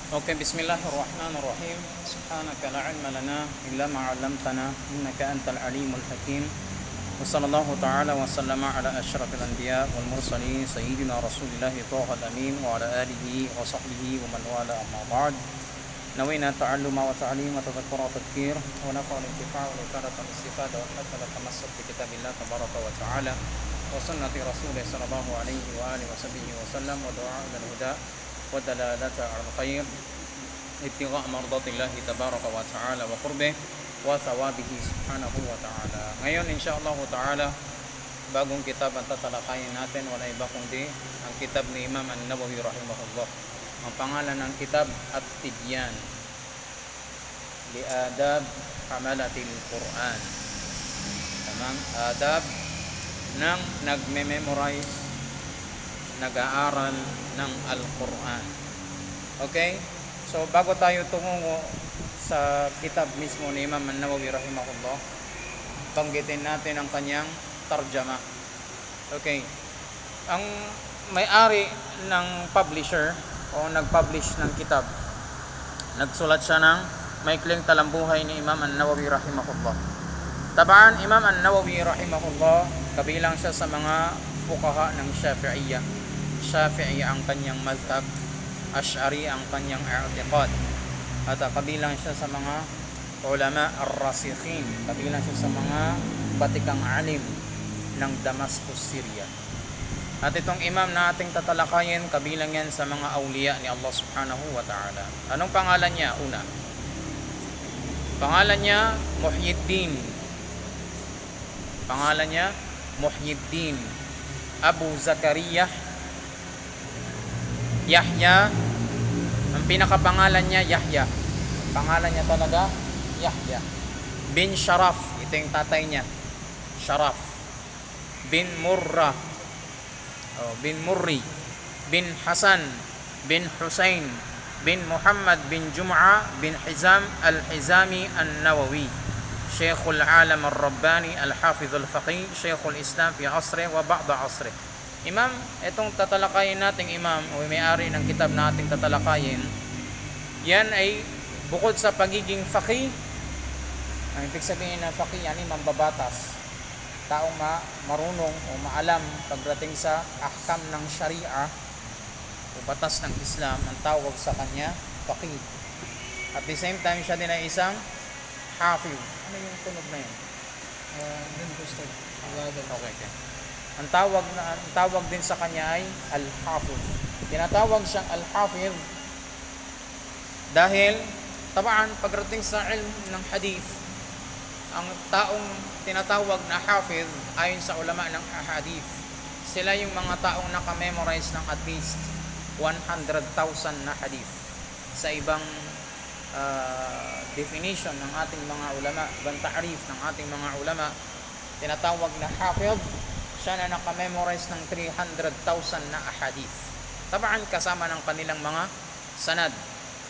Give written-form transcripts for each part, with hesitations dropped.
Okay, bismillahirrahmanirrahim. Subhanaka la ilma lana illa ma 'allamtana innaka antal alimul hakim. Wa sallallahu ta'ala wa sallama ala asyrafil anbiya wal mursalin sayyidina Rasulillah Taha al-amin wa ala alihi wa sahbihi wa man wala amma ba'd. Nawayna ta'alluma wa ta'lim wa tadhakkura wa tadhkir wa nafa'a al-intifa' wa ikarata al-istifada wa hatta tamassuk bi kitabillah tabaraka wa ta'ala wa sunnati rasulih sallallahu alaihi wa alihi wa sahbihi wa sallam wa du'a ila al-huda wa dalalata al-khair ibtigha' mardatillahi tabaraka wa ta'ala wa qurbih wa thawabihi subhanahu wa ta'ala. Ngayon insyaallah ta'ala, bagong kitab ang tatalakayin natin, wala iba kundi ang kitab ni Imam An-Nawawi rahimahullah. Ang pangalan ng kitab At-Tibyan li adab hamalatil Quran. Tamang adab ng nagme-memorize, nag-aaral ng Al-Quran. Okay? So bago tayo tumungo sa kitab mismo ni Imam An-Nawawi rahimahullah, banggitin natin ang kanyang tarjama. Okay. Ang may-ari ng publisher o nag-publish ng kitab, nagsulat siya ng maikling talambuhay ni Imam An-Nawawi rahimahullah. Tabaan, Imam An-Nawawi rahimahullah, kabilang siya sa mga fuqaha ng Shafi'iyya. Shafi'i ang kanyang mazhab, Ash'ari ang kanyang i'tiqad. At kabilang siya sa mga ulama ar-rasikhin, kabilang siya sa mga batikang alim ng Damascus, Syria. At itong imam na ating tatalakayin, kabilang yan sa mga awliya ni Allah subhanahu wa ta'ala. Anong pangalan niya? Una, pangalan niya Muhyiddin. Pangalan niya Muhyiddin Abu Zakaria Yahya. Ang pinakapangalan niya Yahya. Pangalan niya talaga Yahya bin Sharaf. Ito yung tatay niya, Sharaf bin Murra, bin Murri bin Hasan bin Husain bin Muhammad bin Jum'a bin Hizam al-Hizami an-Nawawi, Sheikhul Alam al-Rabbani al-Hafiz al-Faqih, Sheikhul Islam fi asri wa ba'da asri. Imam, itong tatalakayin nating imam o may-ari ng kitab na ating tatalakayin, yan ay bukod sa pagiging faqih, ang ibig sabihin ng faqih yan ay mambabatas, taong marunong o maalam pagdating sa ahkam ng sharia o batas ng Islam, ang tawag sa kanya faqih. At the same time, siya din ay isang hafiz. Ano yung tunog na yun? Okay. Ang tawag din sa kanya ay al-hafiz. Tinatawag siyang al-hafiz dahil tabaan pagdating sa ilm ng hadith, ang taong tinatawag na hafiz ayon sa ulama ng hadith, sila yung mga taong naka-memorize ng at least 100,000 na hadith. Sa ibang definition ng ating mga ulama, ibang ta'rif ng ating mga ulama, tinatawag na hafiz siya na naka-memorize ng 300,000 na ahadith. Tabaan kasama ng kanilang mga sanad.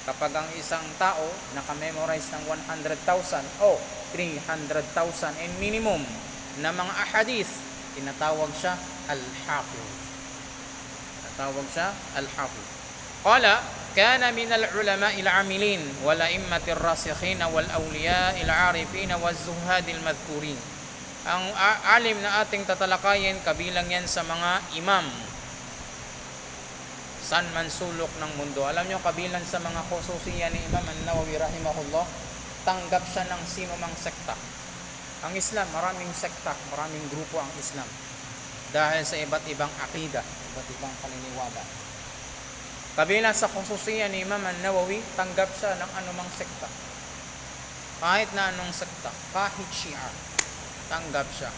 Kapag ang isang tao naka-memorize ng 100,000 o 300,000 and minimum na mga ahadith, tinatawag siya al-hafiz. Tinatawag siya al-hafiz. Qala, kana min al-ulama il-amilin wal a'immatir rasikhin wal awliya il-arifin waz zuhadil madhkurin. Ang alim na ating tatalakayin, kabilang yan sa mga imam san man sulok ng mundo. Alam nyo, kabilang sa mga khususiyan ni Imam An-Nawawi rahimahullah, tanggap siya ng sino mang sekta. Ang Islam, maraming sekta, maraming grupo ang Islam dahil sa iba't ibang akida, iba't ibang paniniwala. Kabilang sa khususiyan ni Imam An-Nawawi, tanggap siya ng anumang sekta. Kahit na anong sekta, kahit Shia, tanggap siya.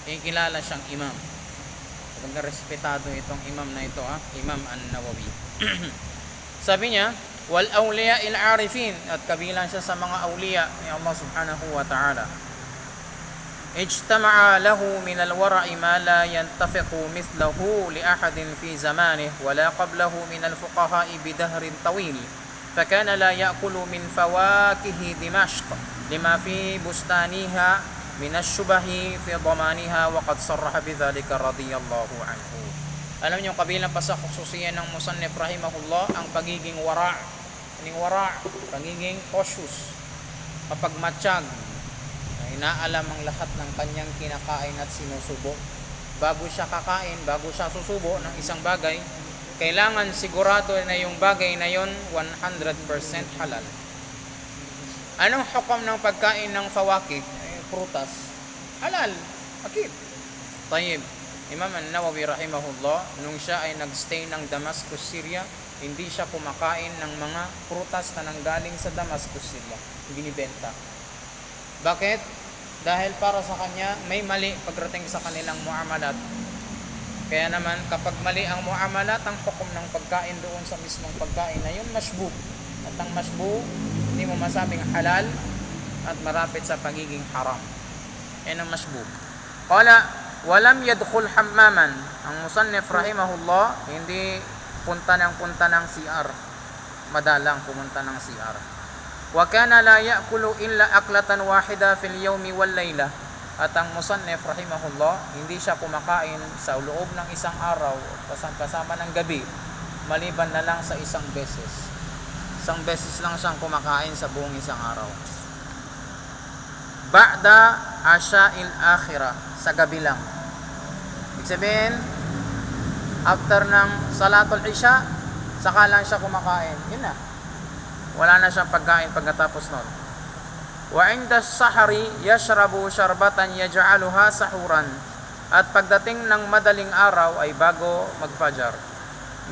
Ikilala siyang imam. Maganda respetado itong imam na ito, Imam An-Nawawi. Sabi niya, wal awliya il arifin, at kabilang siya sa mga awliya ni Allah subhanahu wa ta'ala. Ijtama'a lahu min al-wara'i ma la yantafiqu mithlahu li ahadin fi zamanih wa la qablahu min al-fuqaha'i bidahrin tawil. فكان لا يأكل من فواكه دمشق لما في بستانها من الشبه في ضمانها وقد صرح بذلك رضي الله عنه. Alam niyo, kabilang pa sa khususiyan ng musannif rahimahullah ang pagiging wara', Ining wara, pagiging cautious, mapagmatsyag, inaalam ang lahat ng kanyang kinakain at sinusubo. Bago siya kakain, bago siya susubo ng isang bagay, kailangan sigurado na yung bagay na yon 100% halal. Anong hukom ng pagkain ng fawakih, prutas? Halal, akid. Tayyib. Imam An-Nawawi rahimahullah, nung siya ay nagstay ng Damascus, Syria, hindi siya kumakain ng mga prutas na nanggaling sa Damascus, Syria. Binibenta. Bakit? Dahil para sa kanya, may mali pagdating sa kanilang muamalat. Kaya naman, kapag mali ang muamalat, ang hukom ng pagkain doon sa mismong pagkain na yun, mashbub. At ang mashbub, hindi mo masabing halal at marapit sa pagiging haram. Yan ang mashbub. Qala, walam yadkhul hammaman. Ang musannif rahimahullah, hindi punta ng CR. Madalang pumunta ng CR. Wa kana la ya'kulu illa aklatan wahida fil yawmi wal layla. At ang musannif rahimahullah, hindi siya kumakain sa loob ng isang araw kasama ng gabi, maliban na lang sa isang beses. Isang beses lang siyang kumakain sa buong isang araw. Ba'da asya'il akhirah, sa gabi lang. Ibig sabihin, after ng salatul isya, saka lang siya kumakain. Yun na. Wala na siyang pagkain pagkatapos nun. Wa inda sahari yashrabu sharbatan yaj'aluha sahuran. At pagdating ng madaling araw ay bago magfajar,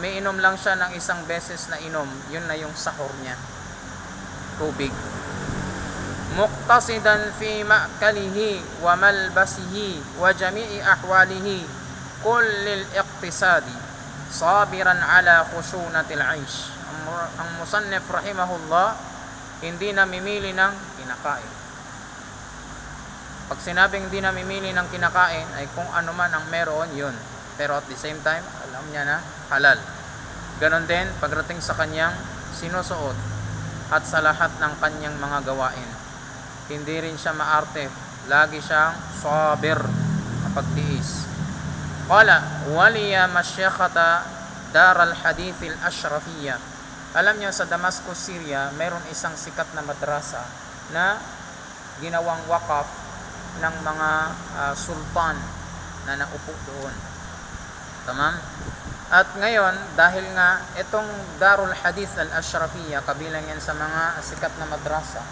may inom lang siya ng isang beses na inom. Yun na yung sahur niya. Tubig. Muqtasidan fi ma'kalihi wa malbasihi wa jami'i ahwalihi kullil iqtisadi sabiran ala khushunatil 'aish. Ang musannif rahimahullah, hindi namimili ng kinakain. Pag sinabing hindi namimili ng kinakain, ay kung ano man ang meron, yun. Pero at the same time, alam niya na halal. Ganon din pagdating sa kanyang sinusuot at sa lahat ng kanyang mga gawain. Hindi rin siya maarte. Lagi siyang sabir, mapagtiis. Qala, waliya masyakhata dar al-hadith al-ashrafiyya. Alam niyo, sa Damascus, Syria, mayroon isang sikat na madrasa na ginawang wakaf ng mga sultan na naupo doon. Tamam? At ngayon, dahil nga itong Darul Hadith al-Ashrafiyya, kabilang yan sa mga sikat na madrasa,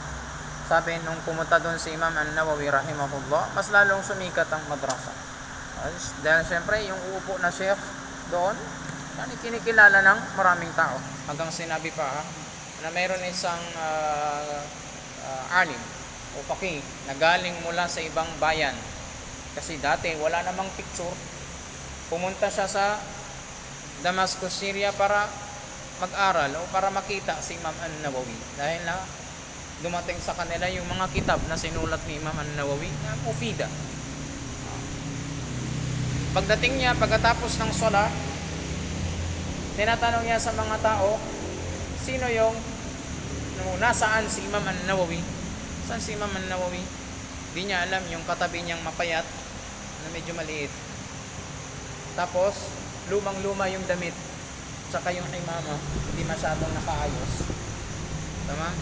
sabi nung pumunta doon si Imam An-Nawawi rahimahullah, mas lalong sumikat ang madrasa. Dahil siyempre, yung uupo na sheikh doon, yan kinikilala ng maraming tao. Hanggang sinabi pa na mayroon isang alim o faqih na galing mula sa ibang bayan. Kasi dati wala namang picture. Pumunta siya sa Damascus, Syria para mag-aral o para makita si Imam An-Nawawi. Dahil na dumating sa kanila yung mga kitab na sinulat ni Imam An-Nawawi na mufida. Pagdating niya, pagkatapos ng salat, tinatanong niya sa mga tao, sino yung nasaan si Imam An-Nawawi? Saan si Imam An-Nawawi? Di niya alam, yung katabi niyang mapayat na medyo maliit. Tapos, lumang-luma yung damit. Tsaka yung imama, hindi masyadong nakaayos. Tama?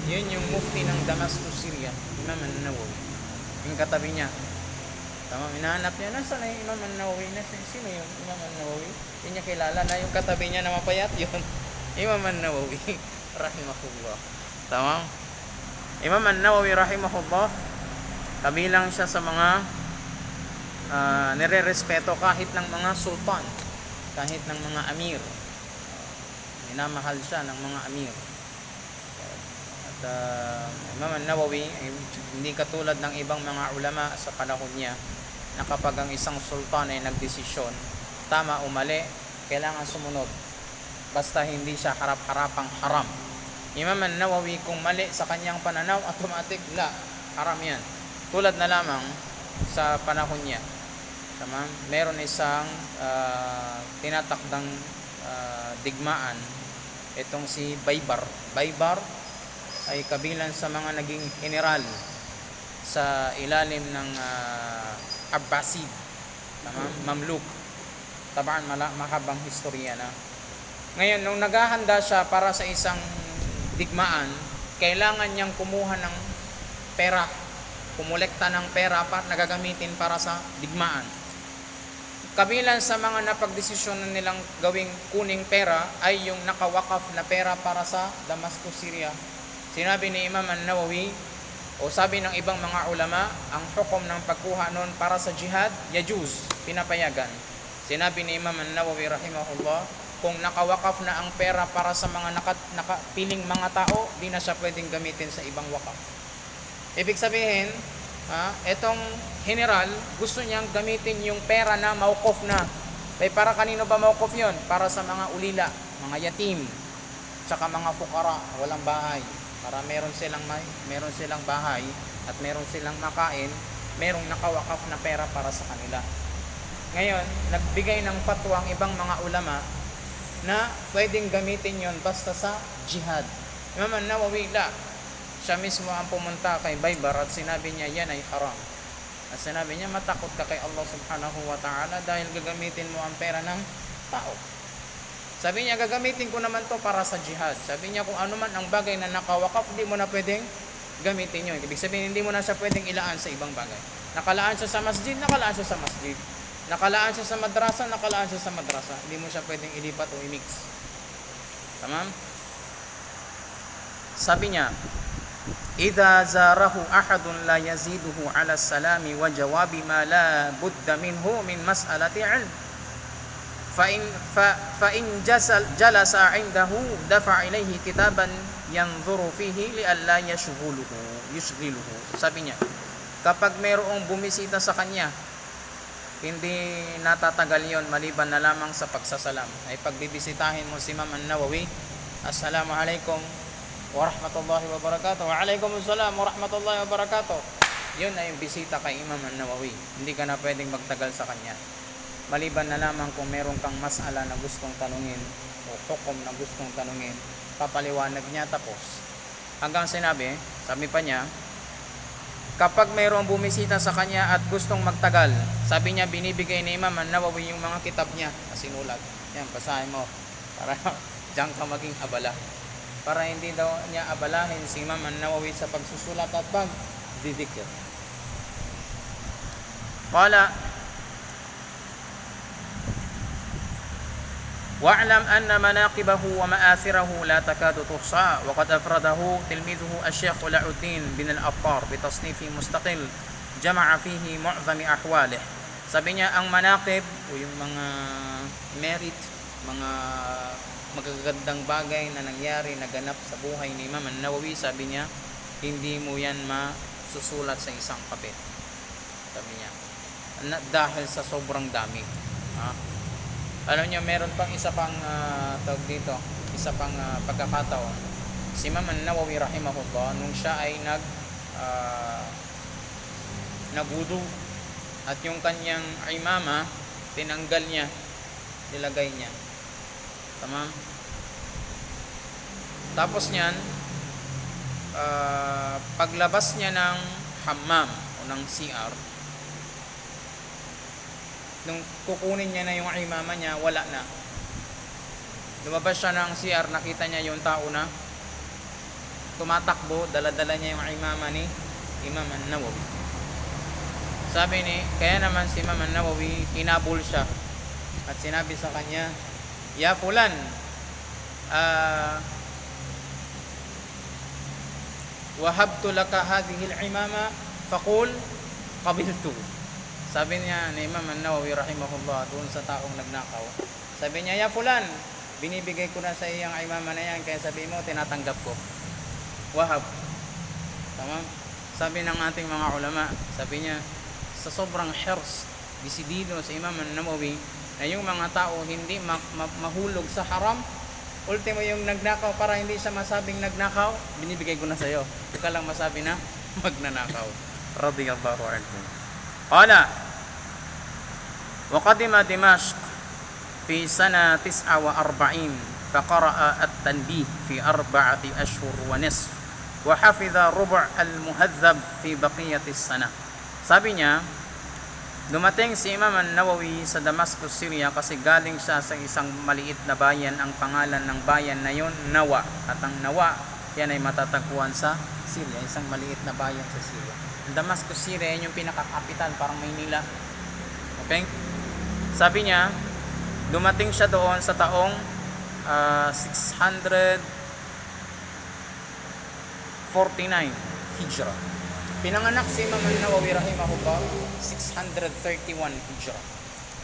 Yun yung mufti ng Damascus, Syria, Imam An-Nawawi. Yung katabi niya. Tama, hinahanap niya, nasaan na yung Imam An-Nawawi? Sino yung Imam An-Nawawi? Hindi niya kilala na yung katabi niya na mapayat yun. Imam An-Nawawi rahimahullah. Tama? Imam An-Nawawi rahimahullah, kabilang siya sa mga nire-respeto kahit ng mga sultan, kahit ng mga amir. Minamahal siya ng mga amir. At Imam An-Nawawi, hindi katulad ng ibang mga ulama sa panahon niya, na kapag ang isang sultan ay nagdesisyon, tama o mali, kailangan sumunod. Basta hindi siya harap-harapang haram. Imam An-Nawawi, kung mali sa kanyang pananaw, automatic, haram yan. Tulad na lamang sa panahon niya. Tama? Meron isang tinatakdang digmaan. Itong si Baybar. Baybar ay kabilang sa mga naging general sa ilalim ng Abbasid. Tama? Mamluk. Tabaan mahabang historia na. Ngayon, nung naghahanda siya para sa isang digmaan, kailangan niyang kumuha ng pera, kumulekta ng pera para nagagamitin para sa digmaan. Kabilang sa mga napagdesisyon nilang gawing kuning pera ay yung nakawakaf na pera para sa Damascus, Syria. Sinabi ni Imam An-Nawawi, o sabi ng ibang mga ulama, ang hukom ng pagkuha noon para sa jihad, yajuz, pinapayagan. Sinabi ni Imam An-Nawawi rahimahullah, kung nakawakaf na ang pera para sa mga nakapiling mga tao, di na siya pwedeng gamitin sa ibang wakaf. Ibig sabihin, etong general, gusto niyang gamitin yung pera na mawquf na. Para kanino ba mawquf yun? Para sa mga ulila, mga yatim, tsaka mga fukara, walang bahay. Para meron silang bahay at meron silang makain, merong nakawakaf na pera para sa kanila. Ngayon, nagbigay ng fatwa ang ibang mga ulama na pwedeng gamitin yon basta sa jihad. Imam An-Nawawi, siya mismo ang pumunta kay Baybar at sinabi niya yan ay haram. At sinabi niya, matakot ka kay Allah subhanahu wa ta'ala dahil gagamitin mo ang pera ng tao. Sabi niya, gagamitin ko naman to para sa jihad. Sabi niya, kung ano man ang bagay na nakawakaf, hindi mo na pwedeng gamitin yun. Ibig sabihin, hindi mo na siya pwedeng ilaan sa ibang bagay. Nakalaan siya sa masjid, nakalaan siya sa masjid. Nakalaan siya sa madrasa, nakalaan siya sa madrasa. Hindi mo siya pwedeng ilipat o i-mix. Tamam? Sabi niya, إذا زاره أحد لا يزيده على السلام وجواب ما لا بد منه من مسألة علم فإن جلس عنده دفع إليه كتابا ينظر فيه لئلا يشغله. Sabi niya, kapag mayroong bumisita sa kanya, hindi natatagal yon maliban na lamang sa pagsasalam. Ay pagbibisitahin mo si Imam An-Nawawi, Assalamualaikum warahmatullahi wabarakatuh. Waalaikumsalam warahmatullahi wabarakatuh. Yun ay yung bisita kay Imam An-Nawawi. Hindi ka na pwedeng magtagal sa kanya. Maliban na lamang kung meron kang mas'ala na gustong tanungin o hukom na gustong tanungin, papaliwanag niya tapos. Hanggang sinabi, sabi pa niya, kapag mayroong bumisita sa kanya at gustong magtagal, sabi niya binibigay ni Imam An-Nawawi yung mga kitab niya na sinulat. Yan, basahin mo para diyan ka maging abala. Para hindi daw niya abalahin si Imam An-Nawawi sa pagsusulat at pagdidikir. Qala wa'lam anna manaqibahu wa ma'athirahu la takadu tuhsa wa qad afradahu tilmidhuhu asy-Syaikh Walauddin bin al-Attar bi tasnifin mustaqil jama'a fihi mu'dhami ahwalih. Sabi niya, ang manaqib o yung mga merit, mga magagandang bagay na nangyari, naganap sa buhay ni Imam An-Nawawi, sabi niya, hindi mo yan masusulat sa isang papel. Sabi niya, dahil sa sobrang dami. Alam niyo, meron pang isa pang pagkakataon. Si Imam An-Nawawi rahimahullah, nung siya ay nagudu at yung kanyang imama, tinanggal niya, nilagay niya. Tamam? Tapos niyan, paglabas niya ng hammam o ng CR, nung kukunin niya na yung imama niya, wala na. Lumabas siya ng CR, nakita niya yung tao na tumatakbo, dala-dala niya yung imama ni Imam An-Nawawi. Kaya naman si Imam An-Nawawi, hinabol siya at sinabi sa kanya, Ya fulan, wahabtu laka hadhihi al-imama faqul qabiltu. Sabi niya ni Imam An-Nawawi rahimahullah doon sa taong nagnakaw. Sabi niya, ya fulan, binibigay ko na sa iyang imama na yan, kaya sabi mo tinatanggap ko. Wahab. Tama? Sabi ng ating mga ulama, sabi niya, sa sobrang hirs, disidido sa Imam An-Nawawi, na yung mga tao hindi mahulog sa haram, ultimo yung nagnakaw, para hindi siya masabing nagnakaw, binibigay ko na sa'yo. Huwag ka lang masabi na magnanakaw. Radiyallahu anhu. Qala, wa qadima Dimashq fi sana 49 faqara'a at-tanbih fi 4 ashhur wa nisf wa hafidha rubu' al-muhadhab fi baqiyati as-sana. Sabi niya, dumating si Imam An-Nawawi sa Damascus, Syria, kasi galing siya sa isang maliit na bayan. Ang pangalan ng bayan na yon, Nawa. At ang Nawa yan ay matatagpuan sa Syria, isang maliit na bayan sa Syria. Ang Damascus, Syria, yan yung pinaka-capital, parang Maynila. Okay? Sabi niya, dumating siya doon sa taong 649 Hijrah. Pinanganak si Imam An-Nawawi rahimahullah 631 Hijrah.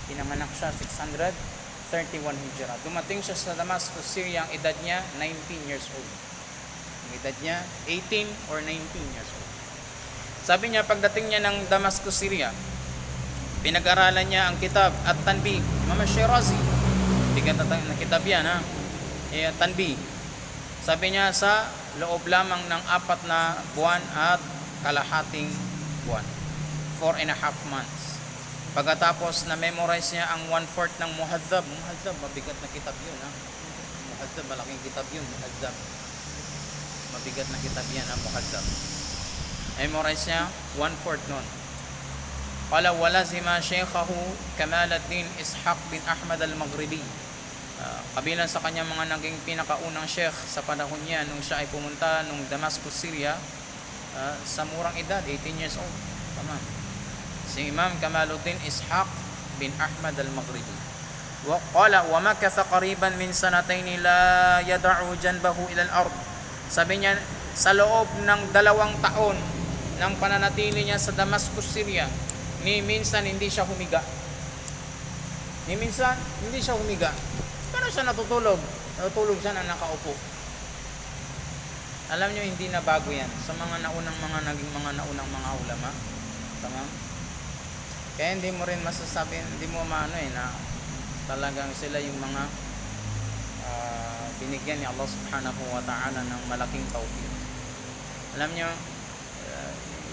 Pinanganak siya 631 Hijrah. Dumating siya sa Damascus, Syria, ang edad niya 19 years old. Ang edad niya 18 or 19 years old. Sabi niya, pagdating niya ng Damascus, Syria, pinag-aralan niya ang kitab at Tanbih, Imam Shirazi. Bigat na kitab yan, ha? Tanbih. Sabi niya, sa loob lamang ng 4 na buwan at kalahating buwan. 4.5 months. Pagkatapos na-memorize niya ang 1/4 ng Muhadzab. Muhadzab, mabigat na kitab yun, ha? Muhadzab, malaking kitab yun, Muhadzab. Mabigat na kitab yan, ha? Muhadzab. Memorize niya 1/4 nun. Qala walazima shaykhahu Kamaluddin Ishaq bin Ahmad al-Maghribi. Kabilang sa kanya mga naging pinakaunang sheikh sa panahon niya nung siya ay pumunta nung Damascus, Syria, sa murang edad, 18 years old. Tama. Si Imam Kamaluddin Ishaq bin Ahmad al-Maghribi. Qala wa makatha qariban min sanatayn la yad'u janbahu ila al-ard. Sabi niya, sa loob ng 2 taon ng pananatili niya sa Damascus, Syria, ni minsan hindi siya humiga. Paano siya natutulog? Natutulog siya na nakaupo. Alam niyo, hindi na bago yan sa mga naunang mga ulama. Tama? Kaya hindi mo rin masasabi, hindi mo maano na talagang sila yung mga binigyan ni Allah subhanahu wa ta'ala ng malaking tawfiq. Alam niyo,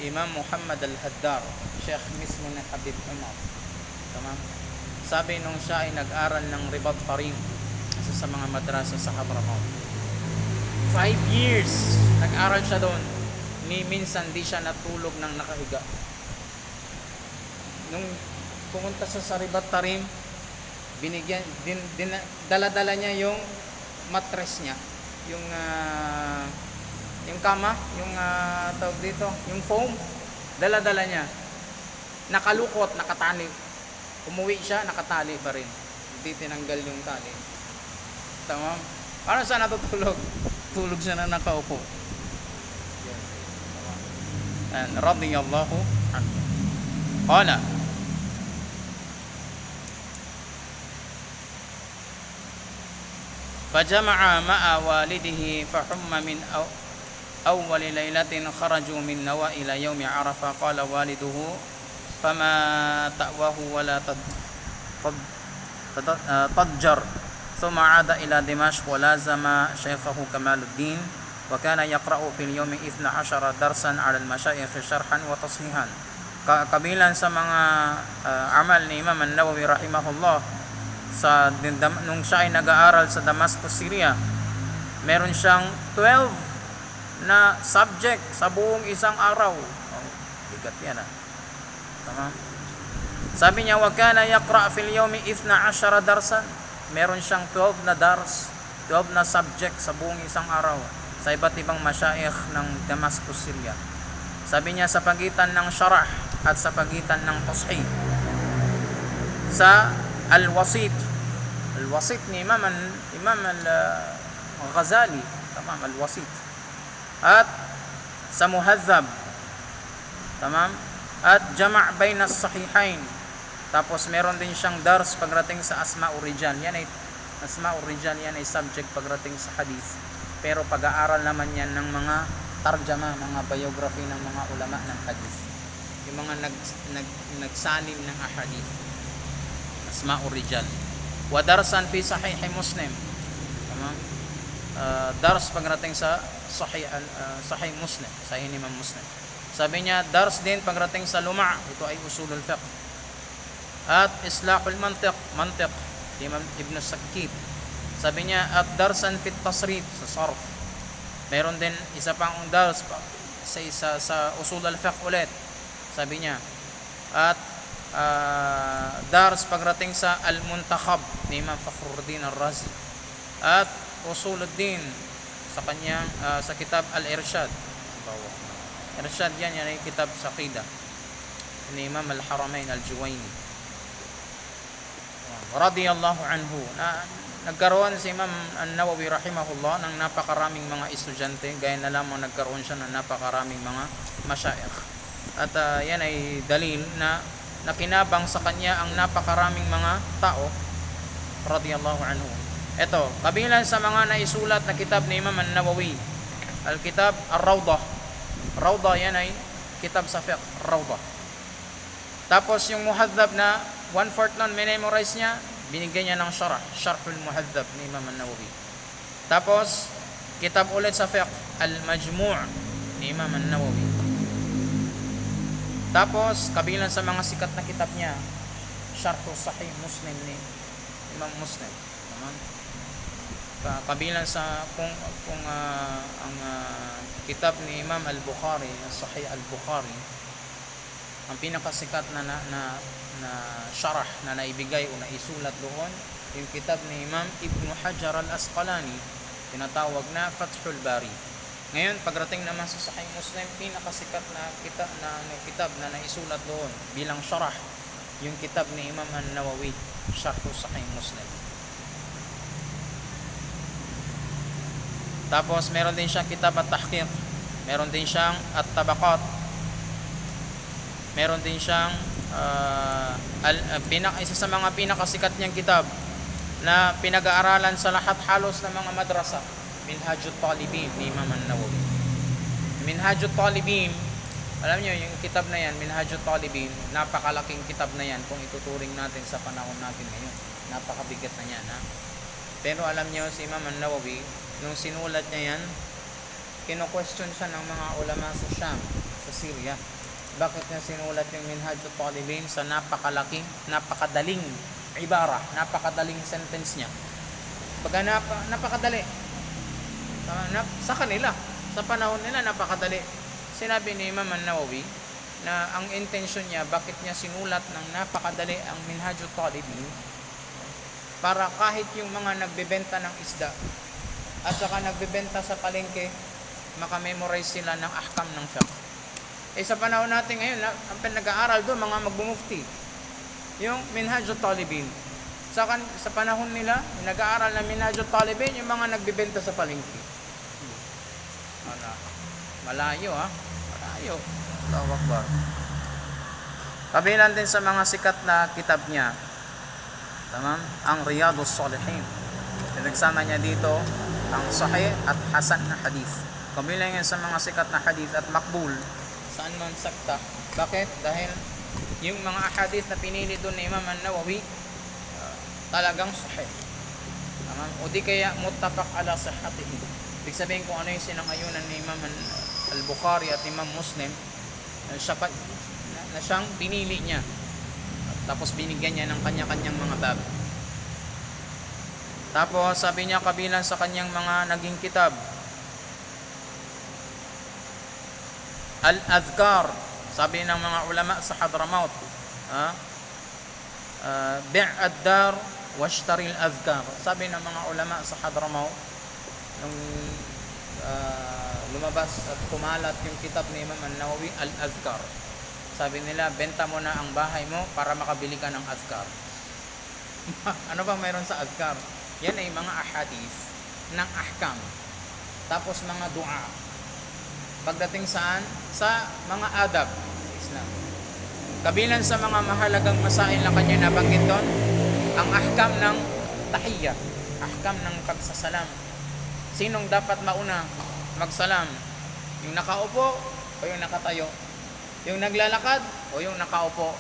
Imam Muhammad al-Haddar, Sheikh mismo ng Habib Umar. Tama? Sabi nung siya ay nag-aral ng Ribat Tarim, isa sa mga madrasa sa Hadramaut. 5 years nag-aral siya doon. Ni minsan di siya natulog ng nakahiga. Nung pumunta sa Ribat Tarim, binigyan dala-dala niya yung mattress niya, yung kama, yung tawag dito, yung foam, dala-dala niya. Nakalukot, nakatali. Umuwi siya, nakatali pa rin. Hindi tinanggal yung tali. Tama? Paano siya natutulog? Tulog siya na nakaupo. And radiyallahu anhu. Qala, fajama'a ma'a walidihi fahumma min أول ليلة خرجوا من نوى إلى يوم عرفة قال والده فما تأواه ولا تضجر ثم عاد إلى دمشق ولازم شيخه كمال الدين وكان يقرأ في اليوم 12 درسا على المشايخ شرحا وتصحيحا. Kabilan sa mga amal ni Imam An-Nawawi rahimahullah nung siya ay nag-aaral sa Damascus, Syria, meron siyang 12 na subject sa buong isang araw. Bigat yan, ha? Tama? Sabi niya, wa kana yaqra fil yawmi 12 darsan. Meron siyang 12 na dars, 12 na subject sa buong isang araw sa iba't ibang masyayikh ng Damascus, Syria. Sabi niya, sa pagitan ng syarah at sa pagitan ng tashih. Sa al-wasit ni Imam al-Ghazali, tamam, al-wasit. At sa muhadzab, tamam, at jama' bayna as-sahihain. Tapos meron din siyang dars pagdating sa asma'ur rijal. Yan ay subject pagdating sa hadith. Pero pag-aaral naman yan ng mga tarjama, mga biography ng mga ulama ng hadith. Yung mga nagsalim ng ahadith. Asma'ur rijal. Wa darsan fi sahih Muslim. Tamam? Dars pagdating sa Sahih Muslim, Sahih Imam Muslim. Sabi niya, dars din pagdating sa luma', ito ay usulul fiqh. At islahul mantiq, Imam Ibn Sakib. Sabi niya, at darsan fit tasrif, sa sarf. Meron din isa pang dars sa usulul fiqh ulit. Sabi niya, at dars pagdating sa al-muntakhab ni Imam Fakhruddin al-Razi. At usuluddin sa kanyang sa kitab Al-Irshad. Irshad yan ay kitab sa Aqidah ni Imam Al-Haramain Al-Juwayni radiyallahu anhu. Nagkaroon si Imam An-Nawawi rahimahullah ng napakaraming mga estudyante, gaya na lamang nagkaroon siya ng napakaraming mga masyayikh. At yan ay dalil na nakinabang sa kanya ang napakaraming mga tao radiyallahu anhu. Ito, kabilang sa mga naisulat na kitab ni Imam An-Nawawi, Al-Kitab Ar-Rawdah. Rawdah yan ay kitab sa fiqh, Rawdah. Tapos yung Muhadhab na 1/4 nun memorize niya, binigyan niya ng Sharhul Muhadhab ni Imam An-Nawawi. Tapos kitab ulit sa fiqh, Al-Majmu' ni Imam An-Nawawi. Tapos kabilang sa mga sikat na kitab niya, Sharh Sahih Muslim ni Imam Muslim. Kabilang sa ang kitab ni Imam Al-Bukhari, Sahih Al-Bukhari, ang pinakasikat na syarah na naibigay o naisulat doon, yung kitab ni Imam Ibn Hajar Al-Asqalani, tinatawag na Fathul Bari. Ngayon, pagdating naman sa Sahih Muslim, pinakasikat na kitab na naisulat doon bilang syarah, yung kitab ni Imam An-Nawawi, Sharh Sahih Muslim. Tapos meron din siyang kitab At-Tahqiq, meron din siyang At-Tabaqat, meron din siyang isa sa mga pinakasikat niyang kitab na pinag-aaralan sa lahat halos ng mga madrasa, Minhajut Talibin ni Imam An-Nawawi. Minhajut Talibin, alam niyo yung kitab na yan, Minhajut Talibin, napakalaking kitab na yan kung ituturing natin sa panahon natin ngayon. Napakabigat na yan, ha? Pero alam niyo si Imam An-Nawawi, nung sinulat niya yan, kino-question siya ng mga ulama sa Sham, sa Syria. Bakit niya sinulat yung Minhajut Talibin sa napakadaling ibara, napakadaling sentence niya? Pagka napakadali, sa kanila, sa panahon nila, napakadali. Sinabi ni Imam An-Nawawi na ang intention niya, bakit niya sinulat ng napakadali ang Minhajut Talibin, para kahit yung mga nagbebenta ng isda at saka nagbebenta sa palengke, makamemorize sila ng ahkam ng fiqh. Sa panahon natin ngayon, ang nag-aaral doon, mga magbumufti, yung Minhajut Talibin. Sa panahon nila, nag-aaral ng Minhajut Talibin, yung mga nagbebenta sa palengke. Malayo, ha? Malayo. Allahu Akbar. Kabilang din sa mga sikat na kitab niya, ang Riyadus Salihin. Pinagsama niya dito ang sahih at hasan na hadith. Kabilang yan sa mga sikat na hadith at makbul, saan man sakta. Bakit? Dahil yung mga hadith na pinili doon ni Imam An-Nawawi, talagang sahih. O di kaya muttafaq ala sihhatihi. Ibig sabihin kung ano yung sinang-ayunan ni Imam Al-Bukhari at Imam Muslim, na siyang pinili niya. Tapos binigyan niya ng kanya-kanyang mga bab. Tapos sabi niya kabilang sa kanyang mga naging kitab, Al-Adhkar, sabi ng mga ulama sa Hadramaut, bi' ad-dar washtari al-adhkar. Sabi ng mga ulama sa Hadramaut, nung lumabas at kumalat yung kitab ni Imam An-Nawawi, Al-Adhkar, sabi nila, benta mo na ang bahay mo para makabili ka ng adhkar. Ano bang mayroon sa adhkar? Yan ay mga ahadith ng ahkam. Tapos mga dua. Pagdating saan? Sa mga adab sa Islam. Kabilang sa mga mahalagang masail na kanya nabanggit doon, ang ahkam ng tahiyya, ahkam ng pagsasalam. Sinong dapat mauna magsalam? Yung nakaupo o yung nakatayo? Yung naglalakad o yung nakaupo?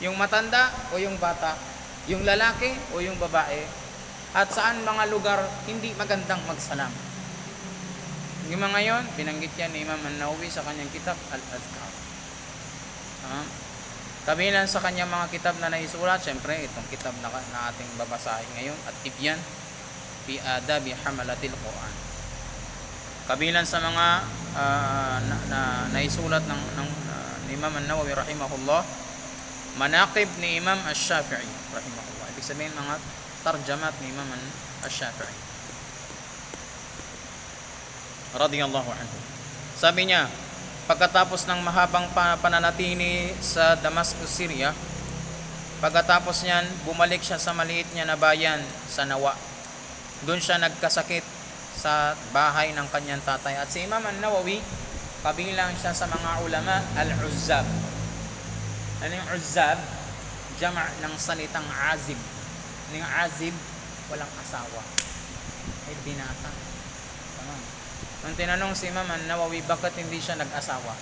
Yung matanda o yung bata? Yung lalaki o yung babae? At saan mga lugar hindi magandang magsalam? Yung mga yon, binanggit yan ni Imam An-Nawawi sa kanyang kitab Al-Adhkar. Kabilang sa kanyang mga kitab na naisulat, syempre itong kitab na ating babasahin ngayon, at Tibyan fi Adabi Hamalatil Quran. Kabilang sa mga naisulat ng Imam An-Nawawi rahimahullah, Manaqib ni Imam Ash-Shafi'i rahimahullah. Ibig sabihin mga tarjamat ni Imam Ash-Shafi'i. radiyallahu anhu. Sabi niya, pagkatapos ng mahabang pananatili sa Damascus, Syria, pagkatapos niyan, bumalik siya sa maliit niya na bayan sa Nawa. Doon siya nagkasakit sa bahay ng kanyang tatay. At si Imam An-Nawawi, kabilang siya sa mga ulama al-uzzab. Ano yung uzzab? Jama' ng salitang azib. Ano yung azib? Walang asawa. Ay binata. Tama. Nung tinanong si Imam An-Nawawi, bakit hindi siya nag-asawa?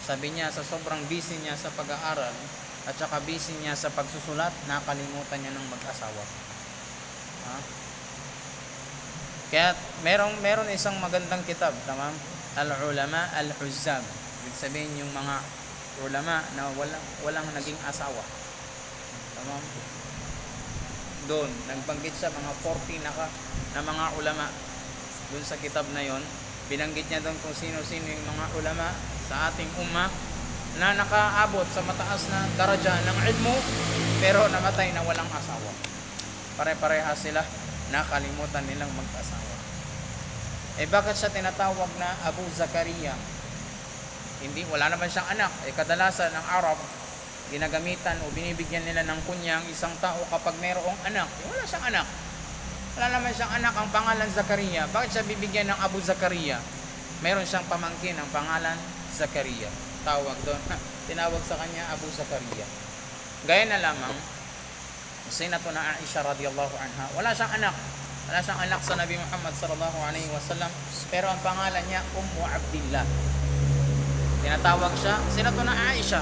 Sabi niya, sa sobrang busy niya sa pag-aaral at saka busy niya sa pagsusulat, nakalimutan niya ng mag-asawa. Ha? Kaya meron isang magandang kitab, tama? Al-Ulama Al-Huzzab. Ibig sabihin yung mga ulama na walang naging asawa. Tama? Doon, nagbanggit siya mga 40 na mga ulama. Doon sa kitab na yon, binanggit niya doon kung sino-sino yung mga ulama sa ating ummah na nakaabot sa mataas na daraja ng ilmu pero namatay na walang asawa. Pare-parehas sila, nakalimutan nilang mag-asawa. Bakit siya tinatawag na Abu Zakaria? Wala naman siyang anak. Kadalasan ng Arab, ginagamitan o binibigyan nila ng kunyang isang tao kapag mayroong anak. Wala siyang anak. Wala naman siyang anak, ang pangalan Zakaria. Bakit siya bibigyan ng Abu Zakaria? Meron siyang pamangkin ang pangalan Zakaria. Tawag doon. Tinawag sa kanya Abu Zakaria. Gaya na lamang, sinato na Aisha radiyallahu anha, wala siyang anak. Wala siyang anak sa Nabi Muhammad sallallahu alaihi wasallam, pero ang pangalan niya Ummu Abdillah. Tinatawag siya, sinato na Aisha,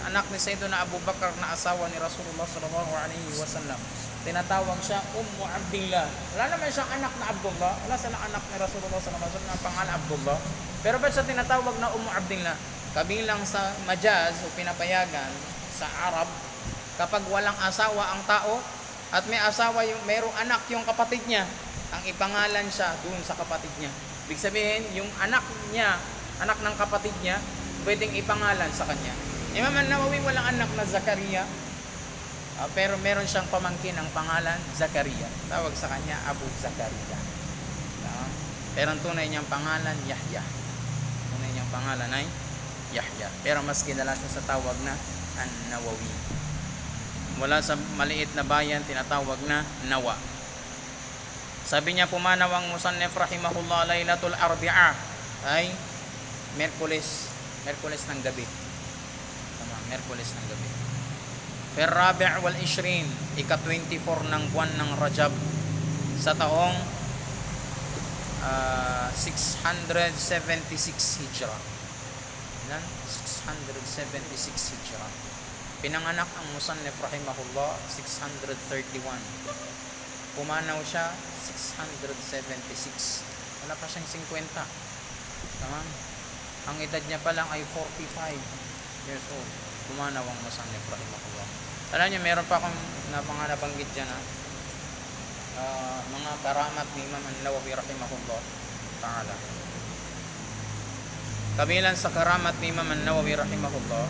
anak ni Sayyidina Abu Bakar na asawa ni Rasulullah sallallahu alaihi wasallam. Tinatawag siya Ummu Abdillah. Wala naman siyang anak na Abdullah. Wala silang anak ni Rasulullah sallallahu alaihi wasallam na pangalan Abdullah. Pero ba't siya tinatawag na Ummu Abdillah? Kabilang sa majaz o pinapayagan sa Arab, kapag walang asawa ang tao at may asawa mayroong anak yung kapatid niya, ang ipangalan siya doon sa kapatid niya. Ibig sabihin, yung anak niya, anak ng kapatid niya, pwedeng ipangalan sa kanya. Imam An-Nawawi walang anak na Zakaria, pero meron siyang pamangkin ang pangalan Zakaria. Tawag sa kanya Abu Zakaria. Pero ang tunay niyang pangalan Yahya. Tunay niyang pangalan ay Yahya. Pero mas kilala siya sa tawag na An-Nawawi. Mula sa maliit na bayan, tinatawag na Nawa. Sabi niya, pumanaw ang musannif rahimahullah, Laylatul Arbi'a ay Merkules ng gabi. Tama, Merkules ng gabi. Ferrabi' wal ishrin, ika-24 ng buwan ng Rajab sa taong 676 Hijra. Ilan? 676 Hijra. Pinanganak ang musannif rahimahullah 631. Pumanaw siya 676. Wala pa siyang 50. Tama? Ang edad niya pa lang ay 45 years old. Pumanaw ang musannif rahimahullah. Alam niyo, meron pa akong nabanggit dyan mga karamat ni Imam An-Nawawi rahimahullah ta'ala. Kabilang sa karamat ni Imam An-Nawawi rahimahullah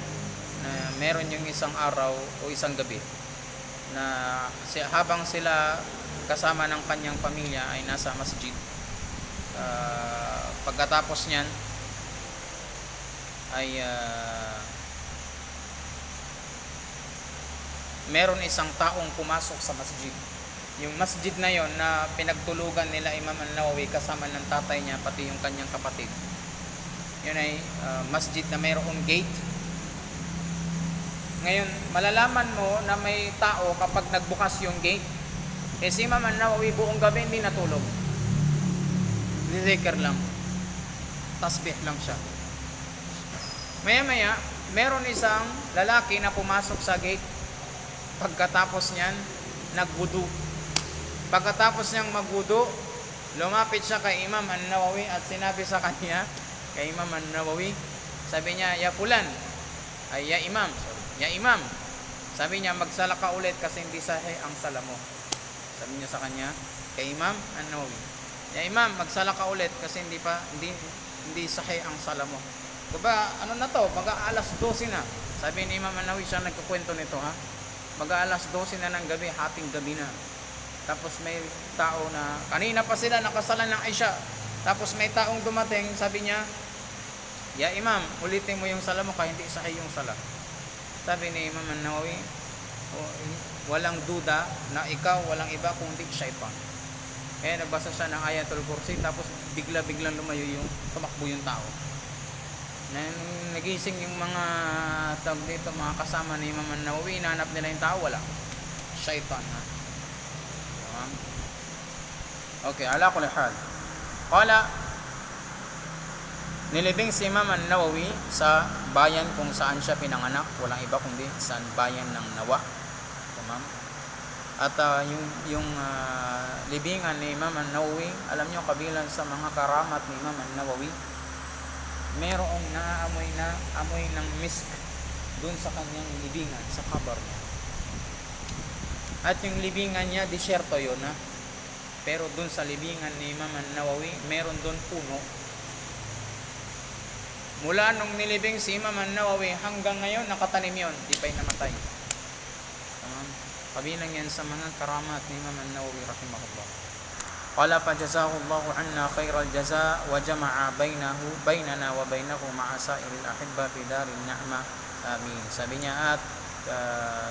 na meron yung isang araw o isang gabi na habang sila kasama ng kanyang pamilya ay nasa masjid, pagkatapos niyan ay meron isang taong pumasok sa masjid. Yung masjid na yon na pinagtulugan nila Imam An-Nawawi kasama ng tatay niya pati yung kanyang kapatid, yun ay masjid na mayroong gate. Ngayon, malalaman mo na may tao kapag nagbukas yung gate. Si Imam An-Nawawi buong gabi hindi natulog. Zikr lang. Tasbih lang siya. Maya-maya, meron isang lalaki na pumasok sa gate. Pagkatapos niyan, nagwudu. Pagkatapos niyang magwudu, lumapit siya kay Imam An-Nawawi at sinabi sa kanya, kay Imam An-Nawawi, sabi niya, ya fulan, ay ya imam, sabi niya, magsala ka ulit kasi hindi sahih ang sala mo. Sabi niya sa kanya, kay Imam An-Nawawi, ya imam, magsala ka ulit kasi hindi sahih ang sala mo. Diba, ano na to, mag-aalas 12 na. Sabi ni Imam An-Nawawi, siya nagkukwento nito ha, mag-aalas 12 na ng gabi, hating gabi na. Tapos may tao na, kanina pa sila nakasala ng Aisha, Tapos may taong dumating, sabi niya, "Ya Imam, ulitin mo yung sala mo kaya hindi sahih yung sala." Sabi ni Imam An-Nawawi, walang duda na ikaw walang iba kundi syaitan. Kaya nagbasa siya ng Ayatul Kursi, tapos bigla-biglang lumayo yung tumakbo yung tao. Nagising yung mga tawag dito, mga kasama ni Imam An-Nawawi, hinanap nila yung tao, wala. Syaitan, ha? Okay, ala kulli hal. Qala, nilibing si Imam An-Nawawi sa bayan kung saan siya pinanganak, walang iba kundi sa bayan ng Nawa. Tamam. At yung libingan ni Imam An-Nawawi, alam niyo kabilang sa mga karamat ni Imam An-Nawawi, merong amoy ng misk doon sa kanyang libingan, sa kabar niya. At yung libingan niya, disyerto yun, ha? Pero doon sa libingan ni Imam An-Nawawi, meron doon puno. Mula nung nilibing si Imam An-Nawawi hanggang ngayon, nakatanim yun, di pa'y namatay. Kabilang yan sa mga karamat ni Imam An-Nawawi rahimahullah. Qala fajazahu Allahu anna khairal jaza wa jama'a bainana wa bainahu ma'a sa'iril ahibba fi darin ni'ma. Amin. Sabi niya, at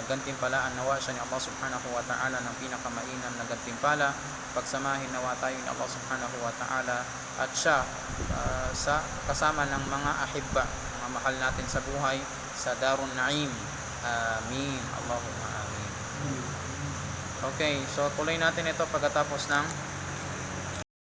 gantimpalaan nawa siya ni Allah subhanahu wa ta'ala ng pinakamainam na gantimpala. Pagsamahin nawa tayo ni Allah subhanahu wa ta'ala at siya sa kasama ng mga ahibba, mga mahal natin sa buhay, sa Darun Naim. Amin. Allahumma amin. Okay, so tuloy natin ito pagkatapos ng